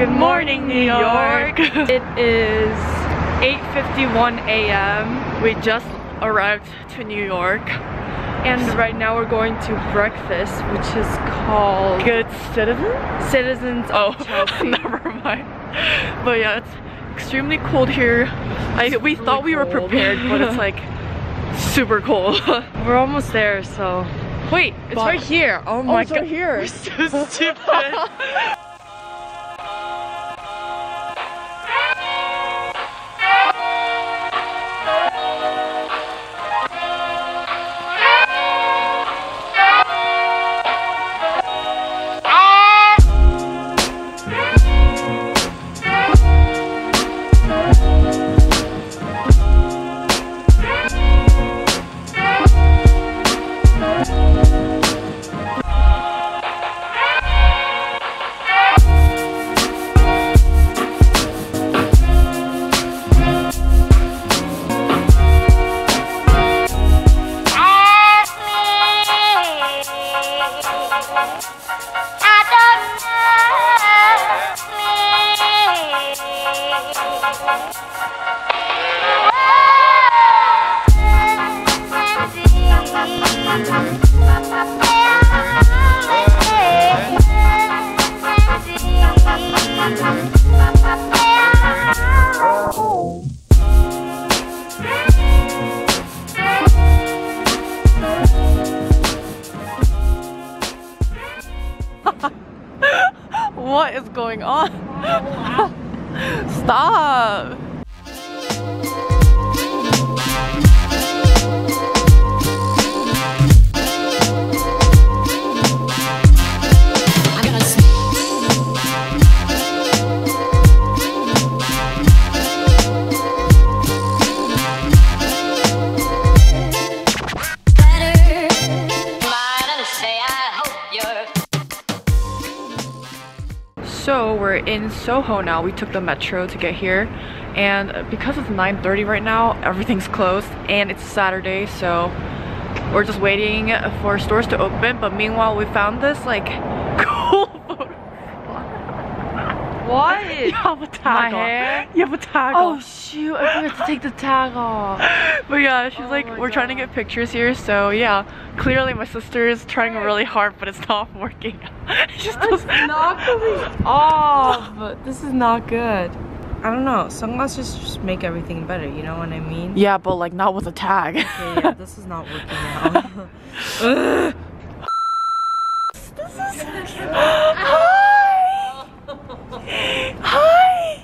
Good morning, New York. It is 8:51 a.m. We just arrived to New York. And right now we're going to breakfast, which is called Good Citizens? Citizens of Chelsea. Never mind. But yeah, it's extremely cold here. We thought we were prepared, but it's like super cold. We're almost there, so. Wait, it's right here. Oh my god. It's right here. We're so stupid. What is going on? Stop! So we're in Soho now. We took the metro to get here, and because it's 9:30 right now, everything's closed and it's Saturday, so we're just waiting for stores to open. But meanwhile, we found this like cool photo. What? You have a tag on. Hair? You have a tag on. Oh shoot, I forgot to take the tag off. But yeah, she's like, we're trying to get pictures here, so yeah. Clearly my sister is trying really hard, but it's not working. It's not coming off. This is not good. I don't know, sunglasses just make everything better, you know what I mean? Yeah, but like not with a tag. Okay, yeah, this is not working out. This is Hi! Hi!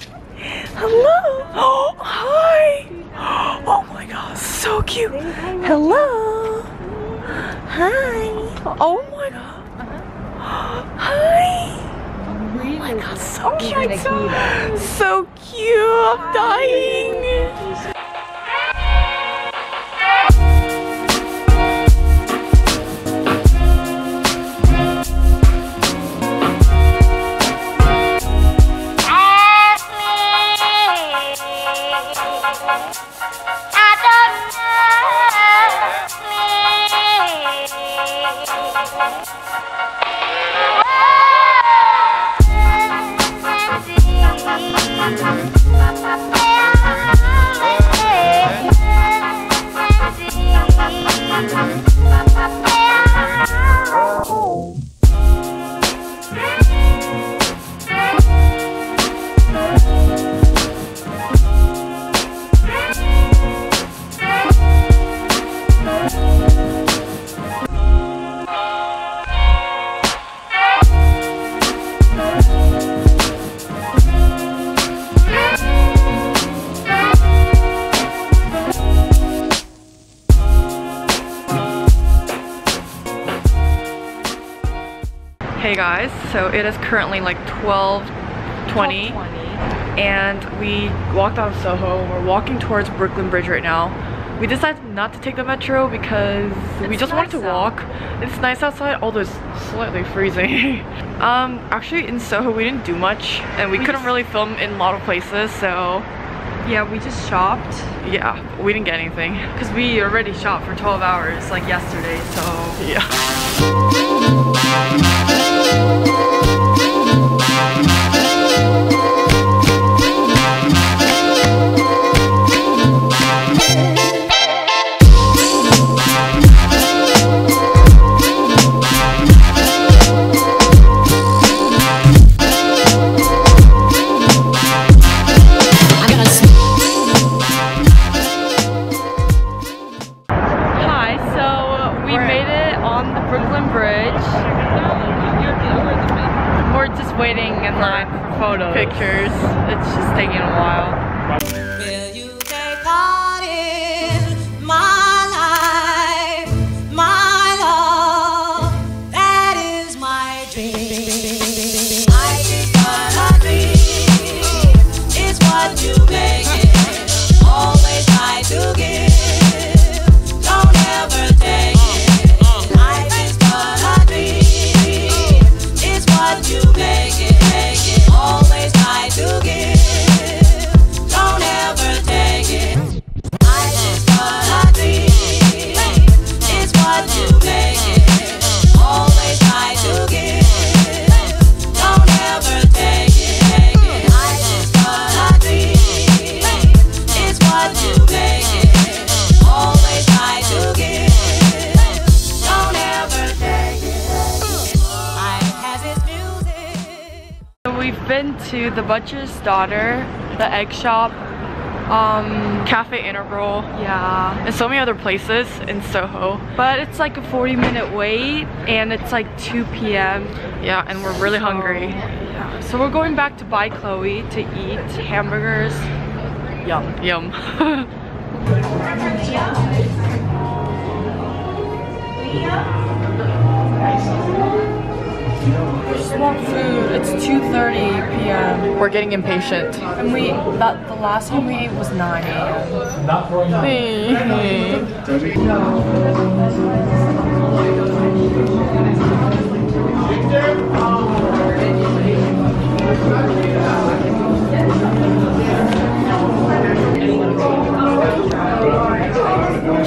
Hello! Oh, hi! Oh my god, so cute! Hello! Hi! Oh my god! Hi! Oh my god, so cute! So cute! I'm dying! Hey guys, so it is currently like 12:20 and we walked out of Soho. We're walking towards Brooklyn Bridge right now. We decided not to take the metro because we just wanted to walk. It's nice outside, although it's slightly freezing. Actually in Soho we didn't do much and we couldn't really film in a lot of places, so yeah, we just shopped. Yeah, we didn't get anything. Because we already shopped for 12 hours like yesterday, so yeah. Brooklyn Bridge. We're just waiting in line for photos. Pictures. It's just taking a while. Will you take part in my life, my love? That is my dream. I think what a dream is what you make it. Always try to give, don't ever take it. I think what a dream is what you make it. Always try to give. We've been to the Butcher's Daughter, the Egg Shop, Cafe Integral, yeah, and so many other places in Soho. But it's like a 40-minute wait, and it's like 2 p.m. Yeah, and we're really hungry. Yeah. So we're going back to By Chloe to eat hamburgers. Yum. Yum. We just want food. It's 2:30 p.m. We're getting impatient. And the last one we ate was 9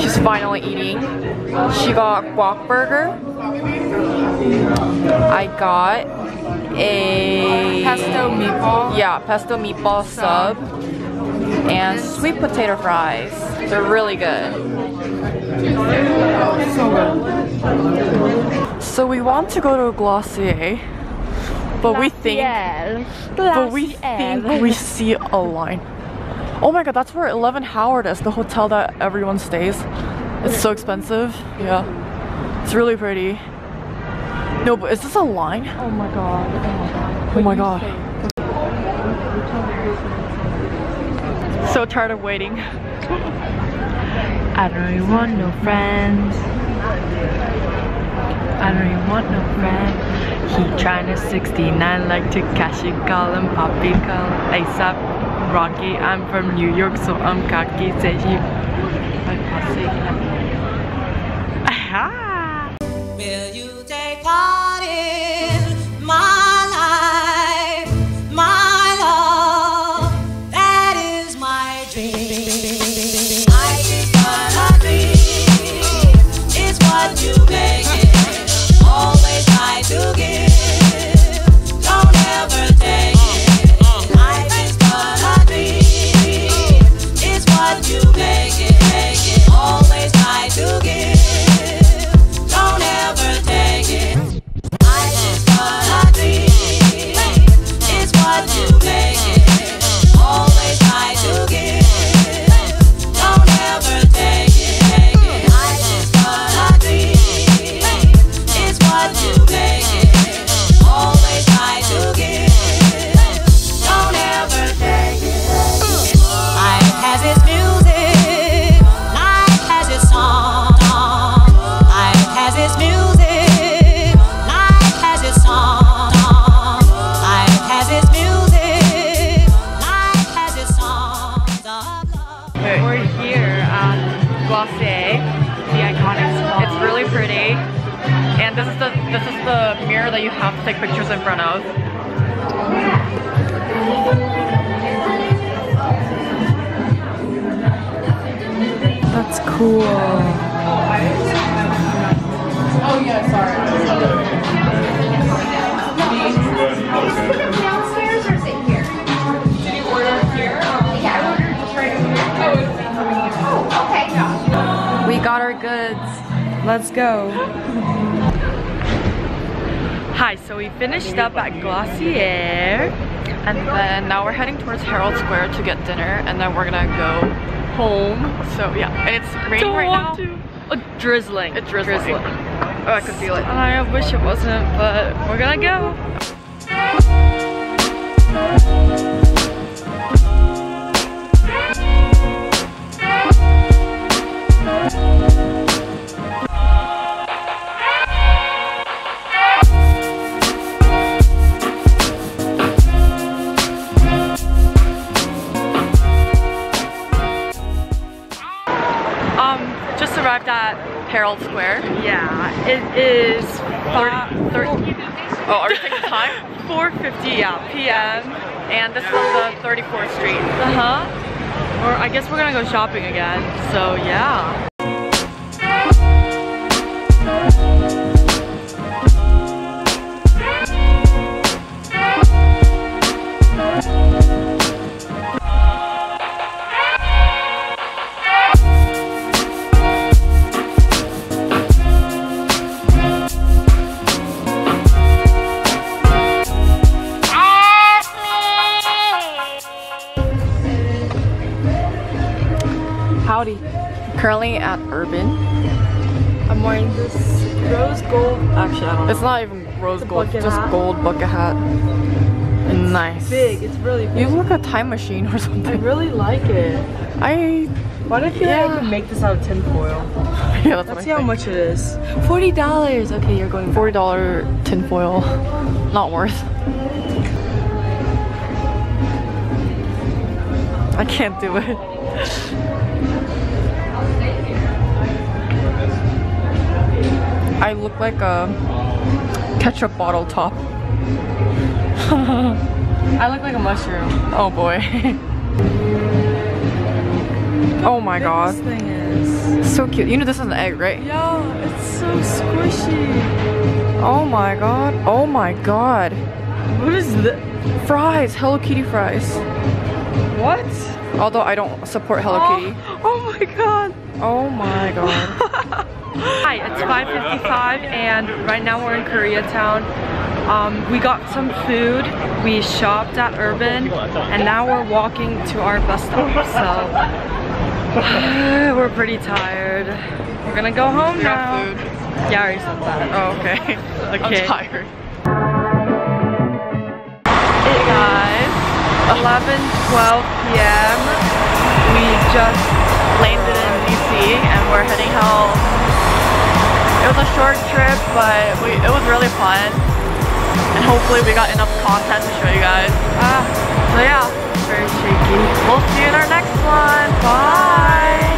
She's finally eating. She got guac burger. I got a pesto meatball. Yeah, pesto meatball sub and sweet potato fries. They're really good. So we want to go to Glossier, but we think we see a line. Oh my god, that's where 11 Howard is, the hotel that everyone stays. It's so expensive. Yeah, it's really pretty. No, but is this a line? Oh my god. Oh my god. So tired of waiting. I don't really want no friends. I don't really want no friend. He tryna 69 like Takashi, call him Poppy, call ASAP Rocky. I'm from New York, so I'm cocky. Say he Aha! Will you take part in my life, my love? That is my dream. I think what a dream is what you make it. Always try to give, don't ever take it. I think what a dream is what you make it. Always try to give. We're here at Glossier, the iconic spot. It's really pretty, and this is the mirror that you have to take pictures in front of. That's cool. Oh yeah, sorry. Downstairs or sit here? Did you order here? Yeah, I ordered just right here. Oh, okay. Yeah. We got our goods. Let's go. Hi, so we finished up at Glossier, and then now we're heading towards Herald Square to get dinner, and then we're gonna go home. So yeah, and it's raining right now. Drizzling. It's drizzling. Oh, I could feel it. I wish it wasn't, but we're gonna go. Just arrived at Herald Square. Yeah, it is 30. Oh, are you taking the time? 4:50 p.m. And this is on the 34th Street. Or I guess we're gonna go shopping again. So yeah. Howdy. Currently at Urban. I'm wearing this rose gold. Actually, I don't know. It's not even rose gold. It's just gold bucket hat. Nice. Big. It's really big. You look like a time machine or something. I really like it. Why do I feel like I can make this out of tinfoil? Yeah, let's see how much it is. $40. Okay, you're going $40 tinfoil. Not worth. I can't do it. I look like a ketchup bottle top. I look like a mushroom. Oh boy. Oh my god. This thing is so cute. You know this is an egg, right? Yeah, it's so squishy. Oh my god. Oh my god. What is this? Fries. Hello Kitty fries. What? Although I don't support Hello Kitty. Oh my god. Oh my god. Hi, it's 5:55 and right now we're in Koreatown. We got some food, we shopped at Urban, and now we're walking to our bus stop, so we're pretty tired. We're gonna go home now. Food. Yeah, I already said that. Oh, okay. Okay. I'm tired. Hey guys, 11:12 p.m. We just landed in DC and we're heading home. It was a short trip, but it was really fun. And hopefully we got enough content to show you guys. So yeah, very shaky. We'll see you in our next one. Bye!